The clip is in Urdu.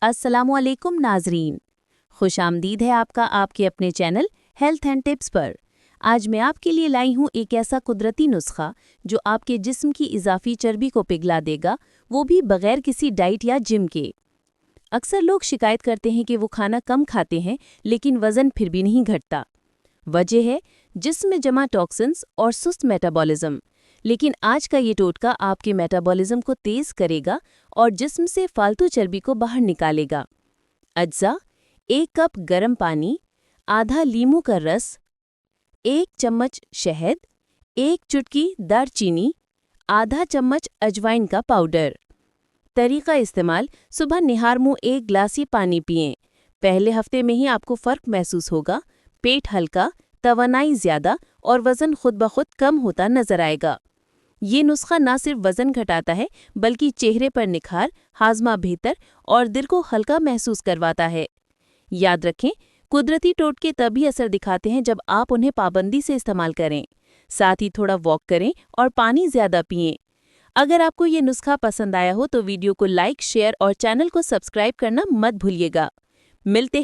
السلام علیکم ناظرین، خوش آمدید ہے آپ کا آپ کے اپنے چینل ہیلتھ اینڈ ٹپس پر۔ آج میں آپ کے لیے لائی ہوں ایک ایسا قدرتی نسخہ جو آپ کے جسم کی اضافی چربی کو پگھلا دے گا، وہ بھی بغیر کسی ڈائٹ یا جم کے۔ اکثر لوگ شکایت کرتے ہیں کہ وہ کھانا کم کھاتے ہیں لیکن وزن پھر بھی نہیں گھٹتا۔ وجہ ہے جسم میں جمع ٹاکسنز اور سست میٹابولزم۔ لیکن آج کا یہ ٹوٹکا آپ کے میٹابولزم کو تیز کرے گا اور جسم سے فالتو چربی کو باہر نکالے گا۔ اجزاء: 1 کپ گرم پانی، آدھا لیموں کا رس، 1 چمچ شہد، 1 چٹکی دار چینی، آدھا چمچ اجوائن کا پاؤڈر۔ طریقہ استعمال: صبح نہار منہ 1 گلاس پانی پئیں۔ پہلے ہفتے میں ہی آپ کو فرق محسوس ہوگا، پیٹ ہلکا، توانائی زیادہ اور وزن خود بخود کم ہوتا نظر آئے گا۔ یہ نسخہ نہ صرف وزن گھٹاتا ہے بلکہ چہرے پر نکھار، ہاضمہ بہتر اور دل کو ہلکا محسوس کرواتا ہے۔ یاد رکھیں، قدرتی ٹوٹکے تبھی اثر دکھاتے ہیں جب آپ انہیں پابندی سے استعمال کریں، ساتھ ہی تھوڑا واک کریں اور پانی زیادہ پئیں۔ اگر آپ کو یہ نسخہ پسند آیا ہو تو ویڈیو کو لائک، شیئر اور چینل کو سبسکرائب کرنا مت بھولیے گا۔ ملتے ہیں